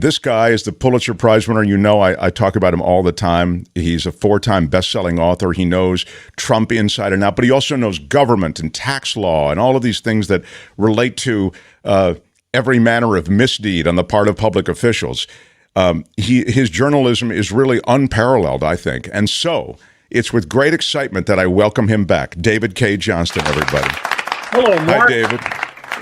This guy is the Pulitzer Prize winner. You know, I talk about him all the time. He's a 4-time best-selling author. He knows Trump inside and out, but he also knows government and tax law and all of these things that relate to every manner of misdeed on the part of public officials. His journalism is really unparalleled, I think. And so it's with great excitement that I welcome him back. David Cay Johnston, everybody. Hello, Mark. Hi, David.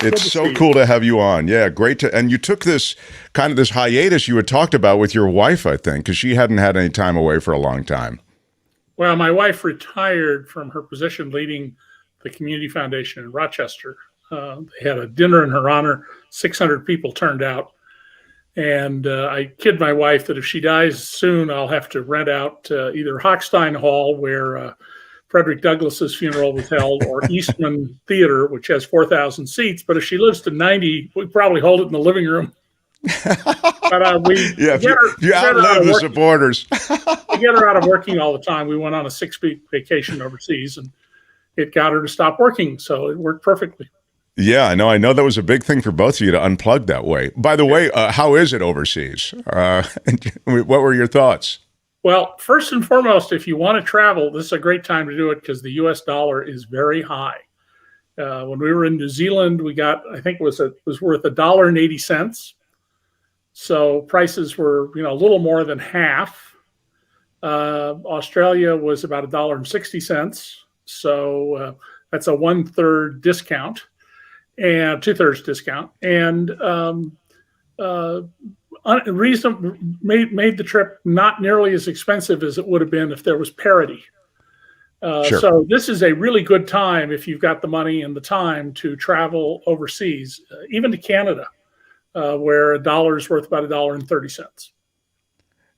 It's so cool to have you on. Yeah, great and you took this hiatus you had talked about with your wife, I think, because she hadn't had any time away for a long time. Well, my wife retired from her position leading the community foundation in Rochester. They had a dinner in her honor. 600 people turned out. And I kid my wife that if she dies soon, I'll have to rent out either Hochstein Hall, where Frederick Douglass's funeral was held, or Eastman Theater, which has 4,000 seats. But if she lives to 90, we probably hold it in the living room. But if you outlive the supporters. We get her out of working all the time. We went on a 6-week vacation overseas, and it got her to stop working. So it worked perfectly. Yeah, I know that was a big thing for both of you to unplug that way. By the way, how is it overseas? What were your thoughts? Well, first and foremost, if you want to travel, this is a great time to do it because the U.S. dollar is very high. When we were in New Zealand, we got, I think it was worth $1.80. So prices were, a little more than half. Australia was about $1.60. So that's a 1/3 discount and 2/3 discount. And made the trip not nearly as expensive as it would have been if there was parity. Sure. So this is a really good time if you've got the money and the time to travel overseas, even to Canada, where a dollar is worth about $1.30.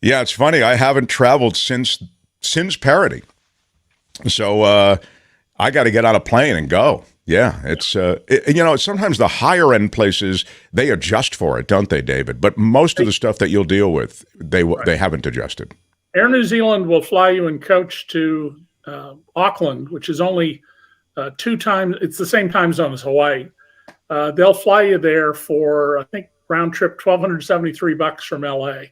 Yeah, it's funny. I haven't traveled since parity, so I got to get on a plane and go. Yeah, it's sometimes the higher end places, they adjust for it, don't they, David? But most of the stuff that you'll deal with, they haven't adjusted. Air New Zealand will fly you in coach to Auckland, which is only 2 times. It's the same time zone as Hawaii. They'll fly you there for, I think, round trip $1,273 from LA,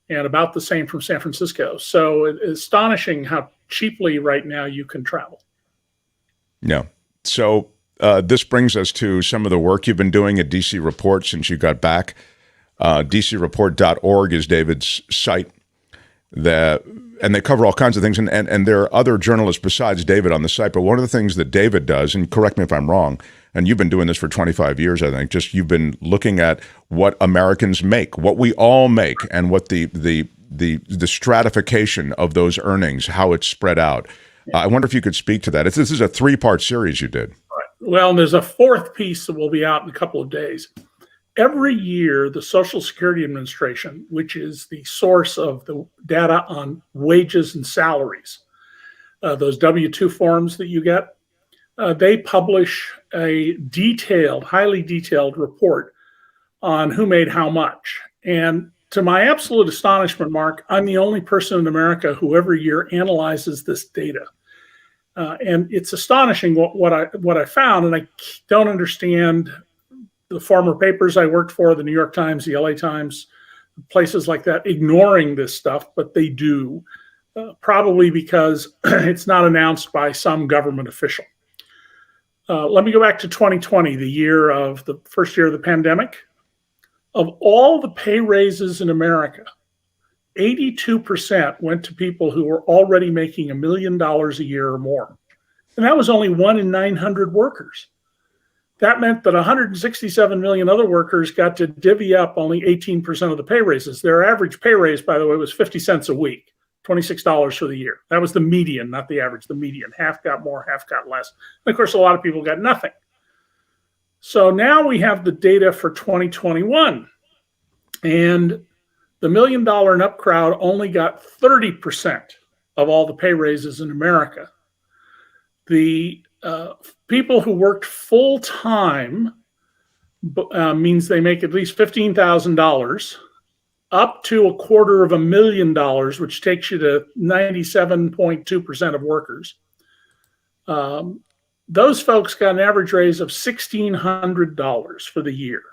and about the same from San Francisco. So it's astonishing how cheaply right now you can travel. Yeah. So this brings us to some of the work you've been doing at DC Report since you got back. DCReport.org is David's site, and they cover all kinds of things. And there are other journalists besides David on the site. But one of the things that David does, and correct me if I'm wrong, and you've been doing this for 25 years, I think, you've been looking at what Americans make, what we all make, and what the stratification of those earnings, how it's spread out. I wonder if you could speak to that. This is a 3-part series you did. Right. Well, and there's a 4th piece that will be out in a couple of days. Every year, the Social Security Administration, which is the source of the data on wages and salaries, those W-2 forms that you get, they publish a highly detailed report on who made how much. And to my absolute astonishment, Mark, I'm the only person in America who every year analyzes this data. And it's astonishing what I found, and I don't understand the former papers I worked for, the New York Times, the LA Times, places like that, ignoring this stuff, but they do, probably because it's not announced by some government official. Let me go back to 2020, the first year of the pandemic. Of all the pay raises in America, 82% went to people who were already making $1 million a year or more. And that was only 1 in 900 workers. That meant that 167 million other workers got to divvy up only 18% of the pay raises. Their average pay raise, by the way, was 50 cents a week, $26 for the year. That was the median, not the average, the median. Half got more, half got less. And of course, a lot of people got nothing. So now we have the data for 2021. And the $1 million and up crowd only got 30% of all the pay raises in America. The people who worked full time means they make at least $15,000, up to $250,000, which takes you to 97.2% of workers. Those folks got an average raise of $1,600 for the year.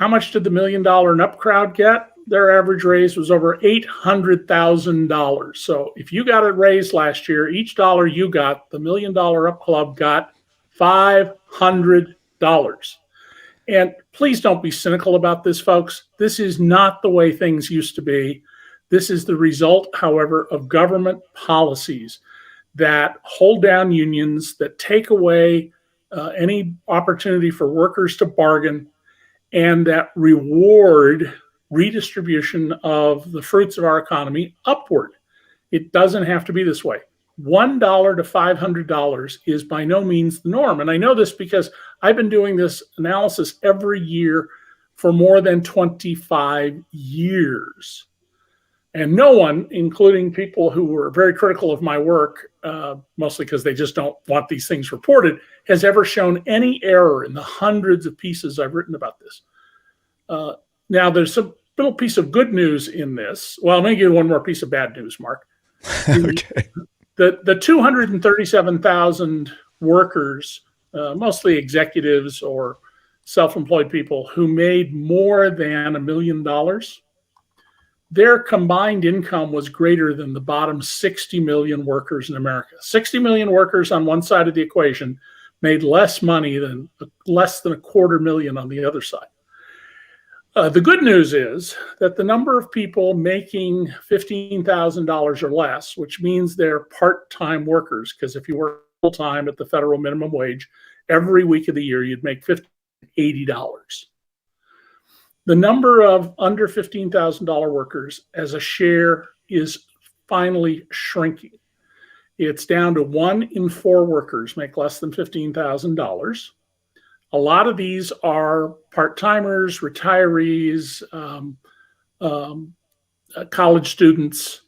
How much did the $1 million and up crowd get? Their average raise was over $800,000. So if you got a raise last year, each dollar you got, the $1 million up club got $500. And please don't be cynical about this, folks. This is not the way things used to be. This is the result, however, of government policies that hold down unions, that take away any opportunity for workers to bargain, and that reward redistribution of the fruits of our economy upward. It doesn't have to be this way. $1 to $500 is by no means the norm. And I know this because I've been doing this analysis every year for more than 25 years. And no one, including people who were very critical of my work, mostly because they just don't want these things reported, has ever shown any error in the hundreds of pieces I've written about this. Now, there's a little piece of good news in this. Well, I'm going to give you one more piece of bad news, Mark. Okay. The 237,000 workers, mostly executives or self-employed people who made more than $1 million, their combined income was greater than the bottom 60 million workers in America. 60 million workers on one side of the equation made less money than less than $250,000 on the other side. The good news is that the number of people making $15,000 or less, which means they're part-time workers, because if you work full-time at the federal minimum wage, every week of the year you'd make $80. The number of under $15,000 workers as a share is finally shrinking. It's down to 1 in 4 workers make less than $15,000. A lot of these are part-timers, retirees, college students,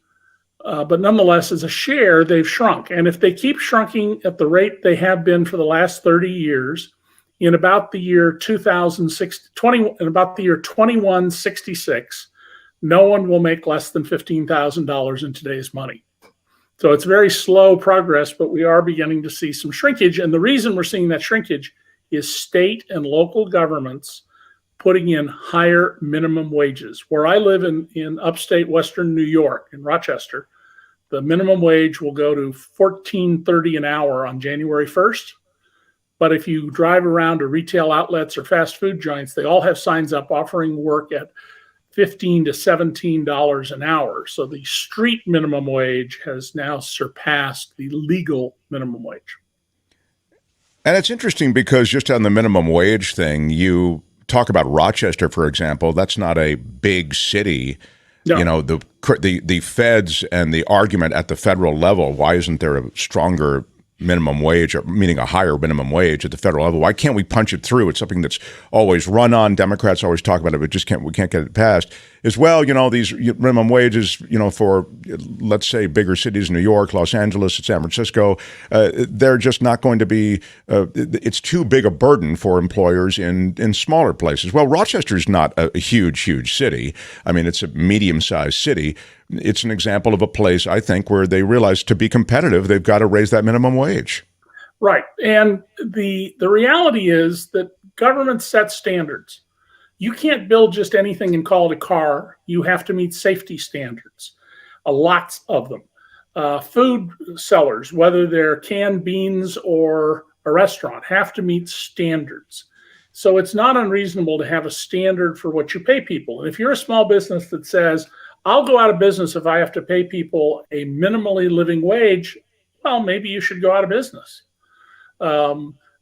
but nonetheless, as a share, they've shrunk. And if they keep shrinking at the rate they have been for the last 30 years, in about the year 2166, no one will make less than $15,000 in today's money. So it's very slow progress, but we are beginning to see some shrinkage. And the reason we're seeing that shrinkage is state and local governments putting in higher minimum wages. Where I live in upstate Western New York, in Rochester, the minimum wage will go to $14.30 an hour on January 1st. But if you drive around to retail outlets or fast food joints, they all have signs up offering work at $15 to $17 an hour. So the street minimum wage has now surpassed the legal minimum wage. And it's interesting because just on the minimum wage thing, you talk about Rochester, for example. That's not a big city. No. You know, the feds and the argument at the federal level, why isn't there a stronger minimum wage, or meaning a higher minimum wage at the federal level? Why can't we punch it through? It's something that's always run on. Democrats always talk about it, but we can't get it passed. As well, you know, these minimum wages, you know, for, let's say, bigger cities, New York, Los Angeles, San Francisco, they're just not going to be, it's too big a burden for employers in smaller places. Well, Rochester's not a huge city. I mean, it's a medium-sized city. It's an example of a place, I think, where they realize to be competitive, they've got to raise that minimum wage. Right. And the reality is that government sets standards. You can't build just anything and call it a car. You have to meet safety standards, lots of them. Food sellers, whether they're canned beans or a restaurant, have to meet standards. So it's not unreasonable to have a standard for what you pay people. And if you're a small business that says, I'll go out of business if I have to pay people a minimally living wage, well, maybe you should go out of business.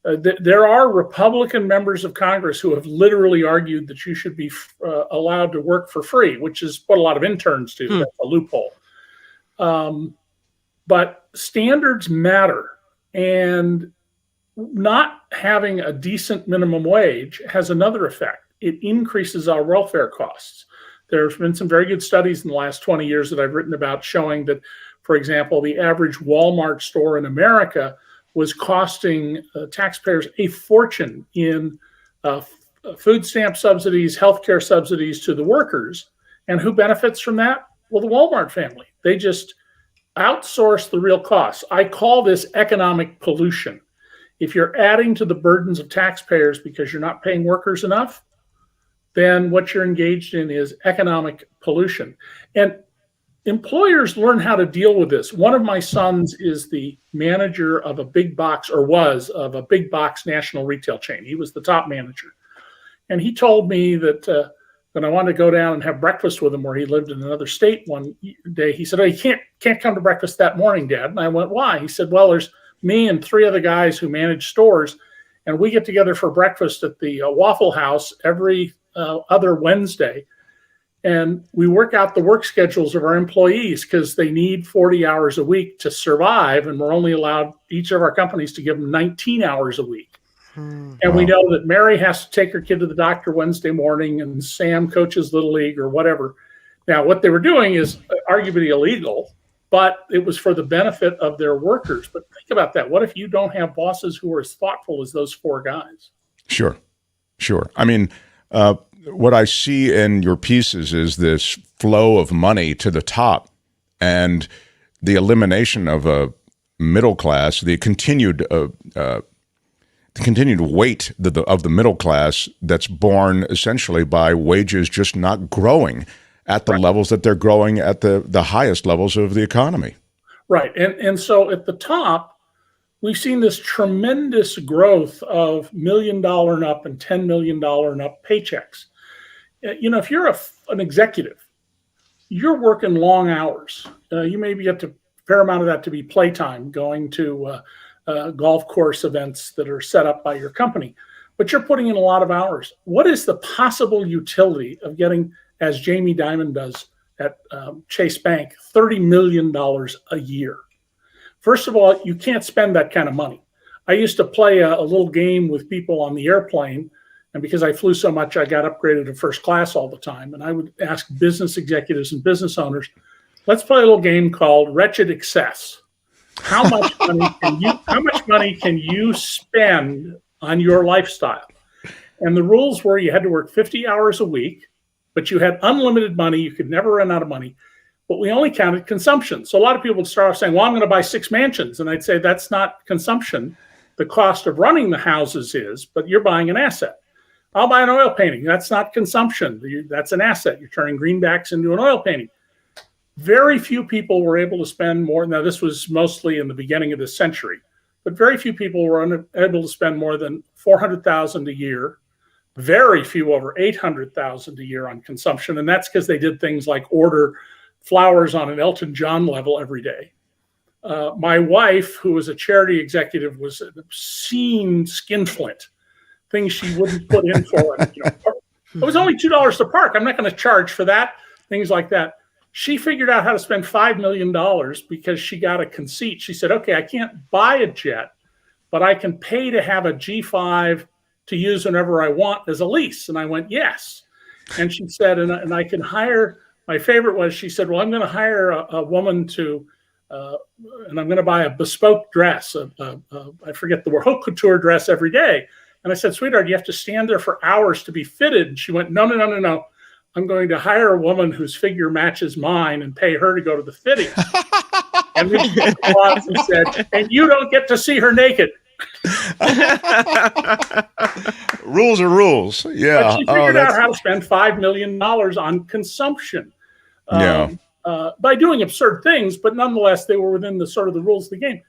There are Republican members of Congress who have literally argued that you should be allowed to work for free, which is what a lot of interns do. That's a loophole. But standards matter. And not having a decent minimum wage has another effect. It increases our welfare costs. There's been some very good studies in the last 20 years that I've written about showing that, for example, the average Walmart store in America was costing taxpayers a fortune in food stamp subsidies, healthcare subsidies to the workers. And who benefits from that? Well, the Walmart family. They just outsource the real costs. I call this economic pollution. If you're adding to the burdens of taxpayers because you're not paying workers enough, then what you're engaged in is economic pollution. And employers learn how to deal with this. One of my sons is the manager of a big box, or was of a big box national retail chain. He was the top manager. And he told me that when I wanted to go down and have breakfast with him, where he lived in another state one day, he said, "Oh, you can't come to breakfast that morning, Dad." And I went, "Why?" He said, "Well, there's me and three other guys who manage stores, and we get together for breakfast at the Waffle House every other Wednesday. And we work out the work schedules of our employees because they need 40 hours a week to survive. And we're only allowed, each of our companies, to give them 19 hours a week. And we know that Mary has to take her kid to the doctor Wednesday morning, and Sam coaches Little League or whatever." Now, what they were doing is arguably illegal, but it was for the benefit of their workers. But think about that. What if you don't have bosses who are as thoughtful as those four guys? Sure. I mean, what I see in your pieces is this flow of money to the top and the elimination of a middle class, the continued weight of the middle class that's borne essentially by wages just not growing at the levels that they're growing at the highest levels of the economy. Right. And so at the top, we've seen this tremendous growth of $1 million and up and $10 million and up paychecks. You know, if you're an executive, you're working long hours. You maybe get a fair amount of that to be playtime, going to golf course events that are set up by your company. But you're putting in a lot of hours. What is the possible utility of getting, as Jamie Dimon does at Chase Bank, $30 million a year? First of all, you can't spend that kind of money. I used to play a little game with people on the airplane. And because I flew so much, I got upgraded to first class all the time. And I would ask business executives and business owners, let's play a little game called Wretched Excess. How much money can you spend on your lifestyle? And the rules were you had to work 50 hours a week, but you had unlimited money. You could never run out of money. But we only counted consumption. So a lot of people would start off saying, "Well, I'm going to buy 6 mansions." And I'd say, that's not consumption. The cost of running the houses is, but you're buying an asset. "I'll buy an oil painting." That's not consumption. That's an asset. You're turning greenbacks into an oil painting. Very few people were able to spend more. Now, this was mostly in the beginning of this century, but very few people were able to spend more than $400,000 a year. Very few over $800,000 a year on consumption. And that's because they did things like order flowers on an Elton John level every day. My wife, who was a charity executive, was an obscene skinflint. Things she wouldn't put in for it. You know, it was only $2 to park. I'm not going to charge for that. Things like that. She figured out how to spend $5 million because she got a conceit. She said, "Okay, I can't buy a jet, but I can pay to have a G5 to use whenever I want as a lease." And I went, "Yes." And she said, and I can hire, my favorite was, she said, "Well, I'm going to hire a woman to, and I'm going to buy a bespoke dress, I forget the word, haute couture dress every day." And I said, "Sweetheart, you have to stand there for hours to be fitted." And she went, No. I'm going to hire a woman whose figure matches mine and pay her to go to the fitting." And then she paused and said, "And you don't get to see her naked." Rules are rules. Yeah. But she figured out how to spend $5 million on consumption by doing absurd things, but nonetheless, they were within the sort of the rules of the game.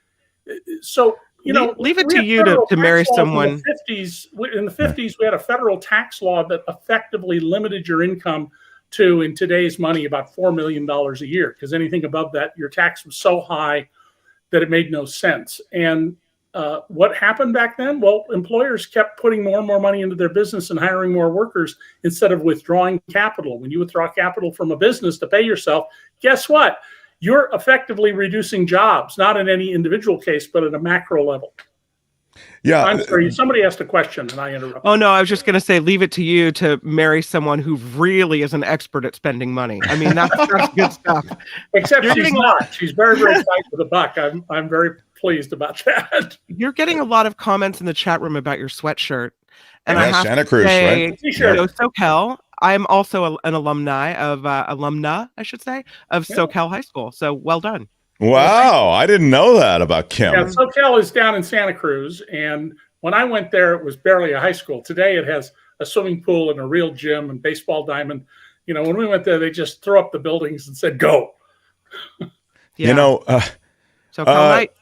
So, you know, leave it to you to marry someone. In the 50s, we had a federal tax law that effectively limited your income to, in today's money, about $4 million a year, because anything above that, your tax was so high that it made no sense. And what happened back then? Well, employers kept putting more and more money into their business and hiring more workers instead of withdrawing capital. When you withdraw capital from a business to pay yourself, guess what? You're effectively reducing jobs, not in any individual case, but at a macro level. Yeah. I'm sorry, somebody asked a question and I interrupted. Oh, no, I was just going to say, leave it to you to marry someone who really is an expert at spending money. I mean, that's good stuff. Except she's not. She's very, very tight with a buck. I'm very pleased about that. You're getting a lot of comments in the chat room about your sweatshirt. And I have Santa to Cruz, say, right? SoCal. I'm also an alumna, of SoCal High School. So well done. Wow, I didn't know that about Kim. Yeah, SoCal is down in Santa Cruz, and when I went there, it was barely a high school. Today, it has a swimming pool and a real gym and baseball diamond. When we went there, they just threw up the buildings and said, go. Yeah. So Carl Knight.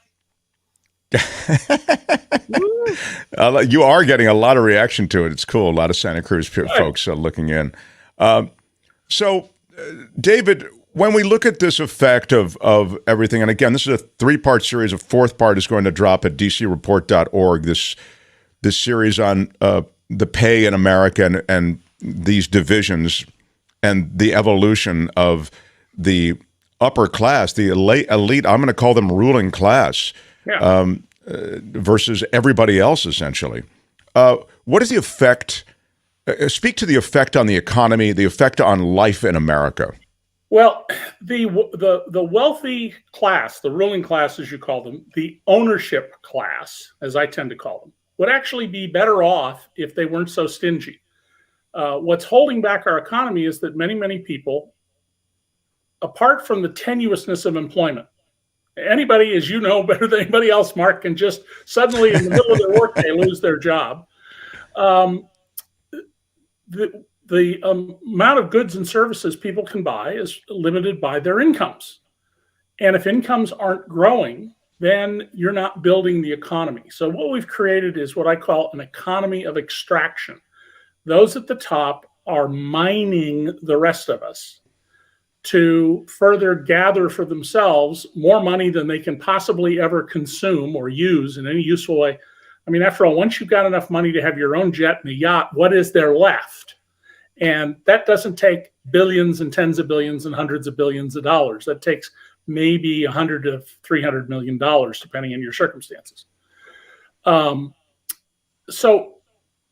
You are getting a lot of reaction to it. It's cool. A lot of Santa Cruz folks looking in. David, when we look at this effect of everything, and again, this is a 3-part series. A 4th part is going to drop at dcreport.org. This series on the pay in America and these divisions and the evolution of the upper class, the elite, I'm going to call them ruling class, versus everybody else, essentially. What is the effect? Speak to the effect on the economy, the effect on life in America. Well, the wealthy class, the ruling class, as you call them, the ownership class, as I tend to call them, would actually be better off if they weren't so stingy. What's holding back our economy is that many, many people, apart from the tenuousness of employment, anybody, as you know better than anybody else, Mark, can just suddenly in the middle of their workday lose their job. The amount of goods and services people can buy is limited by their incomes. And if incomes aren't growing, then you're not building the economy. So what we've created is what I call an economy of extraction. Those at the top are mining the rest of us to further gather for themselves more money than they can possibly ever consume or use in any useful way. I mean, after all, once you've got enough money to have your own jet and a yacht, what is there left? And that doesn't take billions and tens of billions and hundreds of billions of dollars. That takes maybe $100 to $300 million, depending on your circumstances. So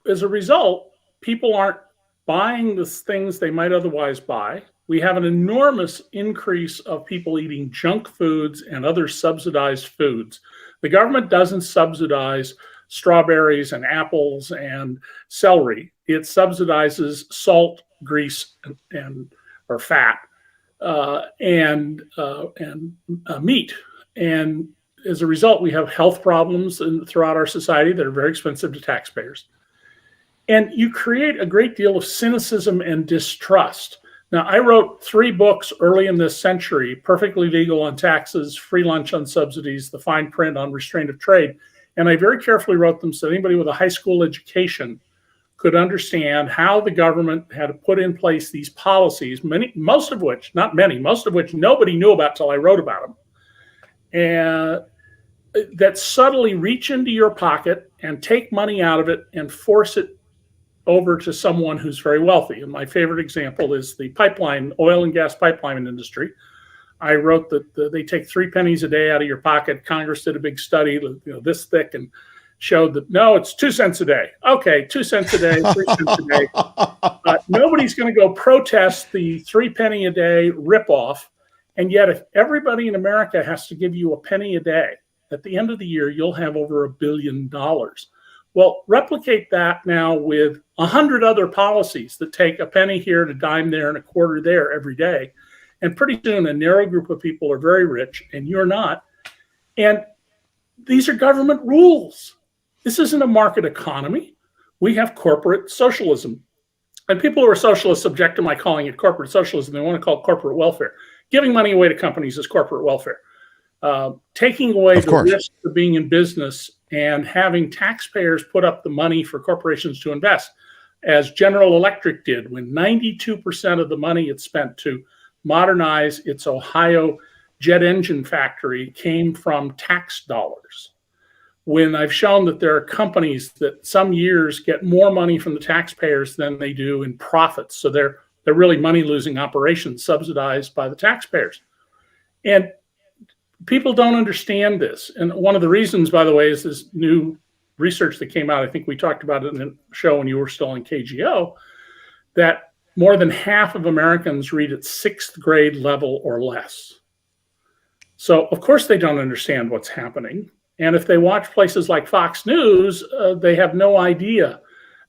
as a result, people aren't buying the things they might otherwise buy. We have an enormous increase of people eating junk foods and other subsidized foods. The government doesn't subsidize strawberries and apples and celery. It subsidizes salt, grease, or fat, and meat. And as a result, we have health problems throughout our society that are very expensive to taxpayers. And you create a great deal of cynicism and distrust. Now, I wrote 3 books early in this century: Perfectly Legal on Taxes, Free Lunch on Subsidies, The Fine Print on Restraint of Trade. And I very carefully wrote them so anybody with a high school education could understand how the government had to put in place these policies, most of which nobody knew about till I wrote about them, and that subtly reach into your pocket and take money out of it and force it over to someone who's very wealthy. And my favorite example is the oil and gas pipeline industry. I wrote that they take 3 pennies a day out of your pocket. Congress did a big study, this thick, and showed that, no, it's 2 cents a day. Okay, 2 cents a day, 3 cents a day. Nobody's going to go protest the 3 penny a day ripoff. And yet, if everybody in America has to give you a penny a day, at the end of the year, you'll have over $1 billion. Well, replicate that now with 100 other policies that take a penny here and a dime there and a quarter there every day. And pretty soon, a narrow group of people are very rich and you're not. And these are government rules. This isn't a market economy. We have corporate socialism. And people who are socialists object to my calling it corporate socialism. They want to call it corporate welfare. Giving money away to companies is corporate welfare. Taking away the risk of being in business and having taxpayers put up the money for corporations to invest, as General Electric did when 92% of the money it spent to modernize its Ohio jet engine factory came from tax dollars. When I've shown that there are companies that some years get more money from the taxpayers than they do in profits. So they're really money-losing operations subsidized by the taxpayers. And people don't understand this. And one of the reasons, by the way, is this new research that came out. I think we talked about it in a show when you were still in KGO, that more than half of Americans read at 6th grade level or less. So, of course, they don't understand what's happening. And if they watch places like Fox News, they have no idea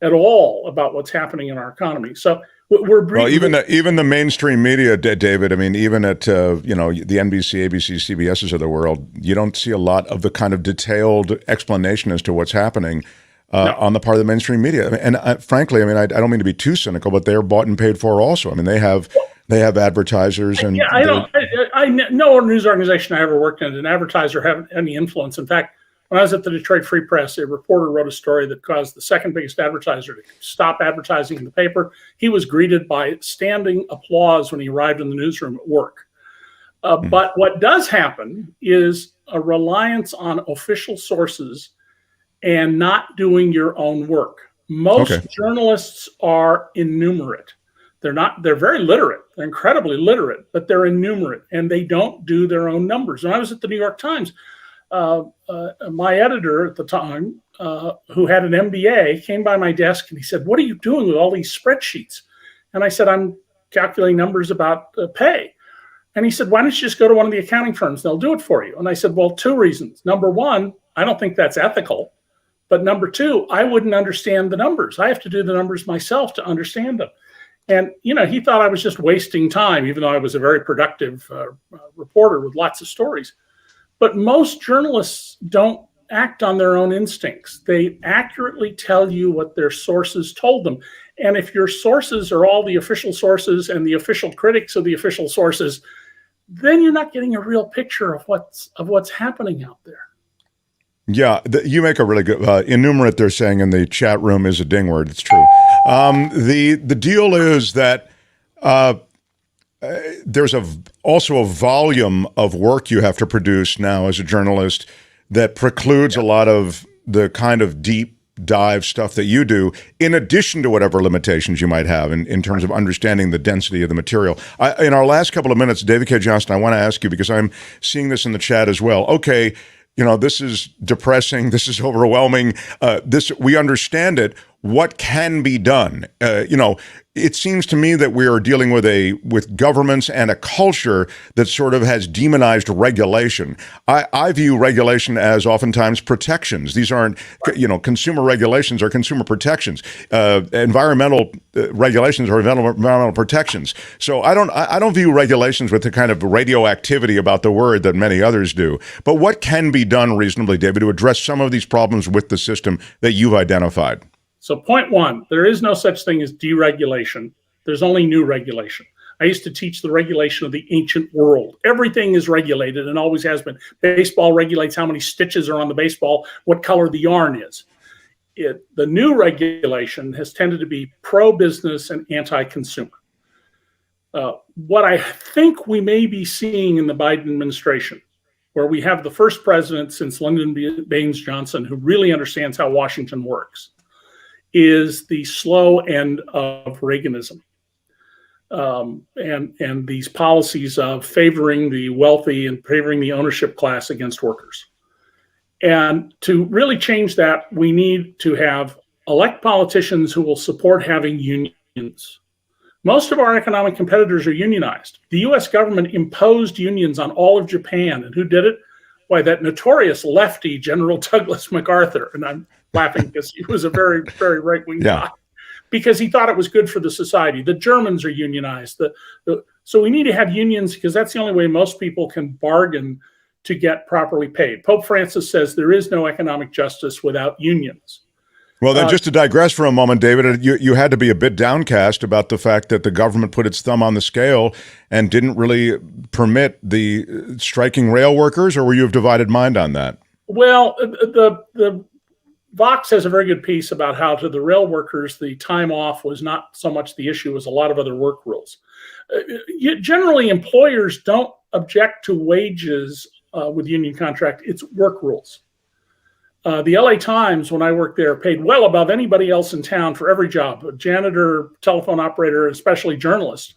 at all about what's happening in our economy. So even the mainstream media, David. I mean, even at the NBC, ABC, CBSs of the world, you don't see a lot of the kind of detailed explanation as to what's happening. No. on the part of the mainstream media. And frankly, I mean, I don't mean to be too cynical, but they're bought and paid for also. I mean, they have advertisers and no news organization I ever worked in did an advertiser have any influence. In fact, when I was at the Detroit Free Press, a reporter wrote a story that caused the second biggest advertiser to stop advertising in the paper. He was greeted by standing applause when he arrived in the newsroom at work. But what does happen is a reliance on official sources and not doing your own work. Most journalists are innumerate. They're very literate. They're incredibly literate, but they're innumerate and they don't do their own numbers. When I was at the New York Times, my editor at the time, who had an MBA, came by my desk and he said, "What are you doing with all these spreadsheets?" And I said, "I'm calculating numbers about pay." And he said, "Why don't you just go to one of the accounting firms? They'll do it for you." And I said, "Well, two reasons. Number one, I don't think that's ethical. But number two, I wouldn't understand the numbers. I have to do the numbers myself to understand them." And, he thought I was just wasting time, even though I was a very productive reporter with lots of stories. But most journalists don't act on their own instincts. They accurately tell you what their sources told them. And if your sources are all the official sources and the official critics of the official sources, then you're not getting a real picture of what's happening out there. Yeah, you make a really good innumerate. They're saying in the chat room is a ding word. It's true. The deal is that there's also a volume of work you have to produce now as a journalist that precludes a lot of the kind of deep dive stuff that you do, in addition to whatever limitations you might have in terms of understanding the density of the material. In our last couple of minutes, David Cay Johnston, I want to ask you, because I'm seeing this in the chat as well. Okay, this is depressing. This is overwhelming. We understand it. What can be done? It seems to me that we are dealing with governments and a culture that sort of has demonized regulation. I view regulation as oftentimes protections. These aren't, consumer regulations are consumer protections. Environmental regulations are environmental protections. So I don't view regulations with the kind of radioactivity about the word that many others do. But what can be done reasonably, David, to address some of these problems with the system that you've identified? So point one, there is no such thing as deregulation. There's only new regulation. I used to teach the regulation of the ancient world. Everything is regulated and always has been. Baseball regulates how many stitches are on the baseball, what color the yarn is. The new regulation has tended to be pro-business and anti-consumer. What I think we may be seeing in the Biden administration, where we have the first president since Lyndon Baines Johnson who really understands how Washington works, is the slow end of Reaganism and these policies of favoring the wealthy and favoring the ownership class against workers. And to really change that, we need to elect politicians who will support having unions. Most of our economic competitors are unionized. The US government imposed unions on all of Japan. And who did it? Why, that notorious lefty, General Douglas MacArthur. And I'm laughing because he was a very, very right-wing guy, because he thought it was good for the society. The Germans are unionized. So we need to have unions because that's the only way most people can bargain to get properly paid. Pope Francis says there is no economic justice without unions. Well, then just to digress for a moment, David, you had to be a bit downcast about the fact that the government put its thumb on the scale and didn't really permit the striking rail workers, or were you of divided mind on that? Well, the Vox has a very good piece about how to the rail workers, the time off was not so much the issue as a lot of other work rules. Generally, employers don't object to wages with union contract. It's work rules. The LA Times, when I worked there, paid well above anybody else in town for every job, a janitor, telephone operator, especially journalist,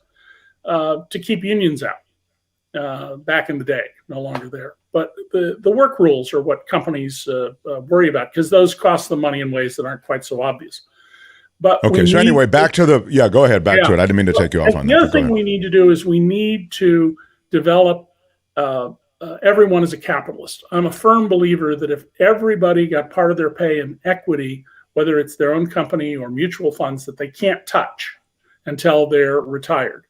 to keep unions out back in the day, no longer there. But the work rules are what companies worry about because those cost them money in ways that aren't quite so obvious. But okay, so anyway, back to the, go ahead, back to it. I didn't mean to take you off on that. The other thing we need to do is we need to develop everyone as a capitalist. I'm a firm believer that if everybody got part of their pay in equity, whether it's their own company or mutual funds that they can't touch until they're retired,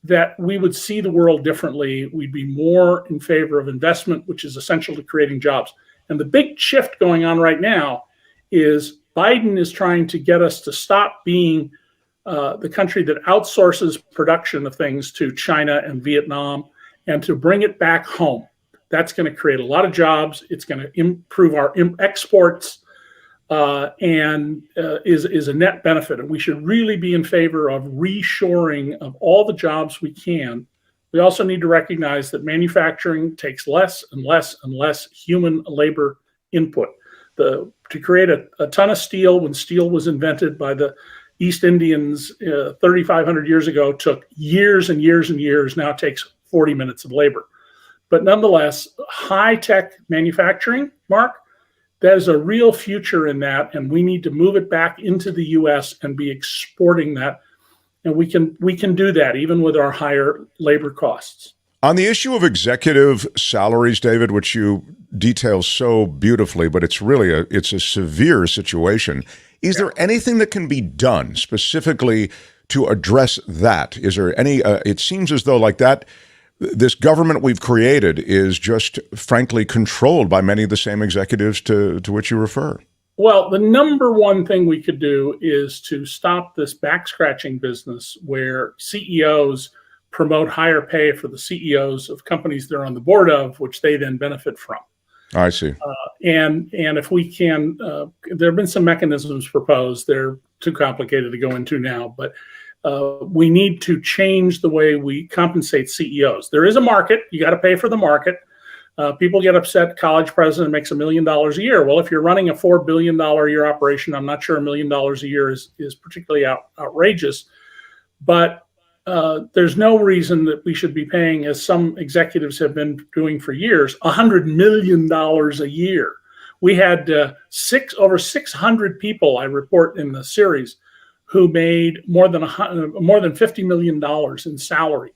that we would see the world differently. We'd be more in favor of investment, which is essential to creating jobs. And the big shift going on right now is Biden is trying to get us to stop being the country that outsources production of things to China and Vietnam and to bring it back home. That's going to create a lot of jobs. It's going to improve our exports and is a net benefit. And we should really be in favor of reshoring of all the jobs we can. We also need to recognize that manufacturing takes less and less and less human labor input. To create a ton of steel when steel was invented by the East Indians 3,500 years ago took years and years and years. Now it takes 40 minutes of labor. But nonetheless, high-tech manufacturing, Mark, there's a real future in that, and we need to move it back into the U.S. and be exporting that. And we can do that even with our higher labor costs. On the issue of executive salaries, David, which you detail so beautifully, but it's really it's a severe situation. Is there anything that can be done specifically to address that? Is there any? It seems as though like that, this government we've created is just frankly controlled by many of the same executives to which you refer. Well, the number one thing we could do is to stop this back-scratching business where CEOs promote higher pay for the CEOs of companies they're on the board of, which they then benefit from. I see. And if we can, there have been some mechanisms proposed. They're too complicated to go into now, but we need to change the way we compensate CEOs. There is a market. You got to pay for the market. People get upset. College president makes $1 million a year. Well, if you're running a $4 billion a year operation, I'm not sure $1 million a year is particularly outrageous. But there's no reason that we should be paying, as some executives have been doing for years, $100 million a year. We had over 600 people, I report in the series, who made more than $50 million in salary.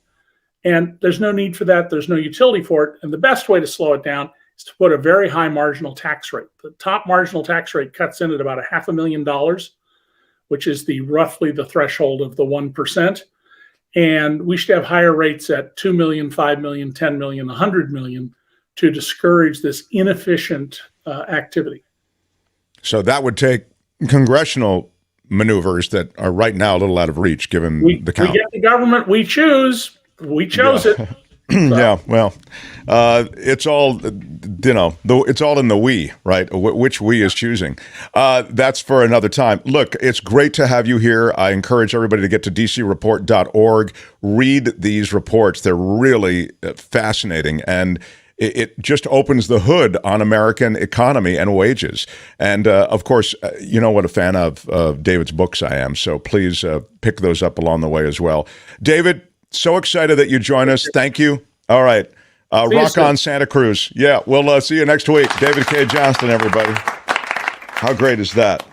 And there's no need for that. There's no utility for it. And the best way to slow it down is to put a very high marginal tax rate. The top marginal tax rate cuts in at about $500,000, which is roughly the threshold of the 1%. And we should have higher rates at 2 million, 5 million, 10 million, 100 million to discourage this inefficient activity. So that would take congressional maneuvers that are right now a little out of reach, given the count. We get the government we choose. We chose it. Yeah, well, it's all, it's all in the we, right? Which we is choosing. That's for another time. Look, it's great to have you here. I encourage everybody to get to dcreport.org. Read these reports. They're really fascinating. And it just opens the hood on American economy and wages. And of course, you know what a fan of David's books I am. So please pick those up along the way as well. David, so excited that you join us. Thank you. All right. Rock on Santa Cruz. Yeah, we'll see you next week. David Cay Johnston, everybody. How great is that?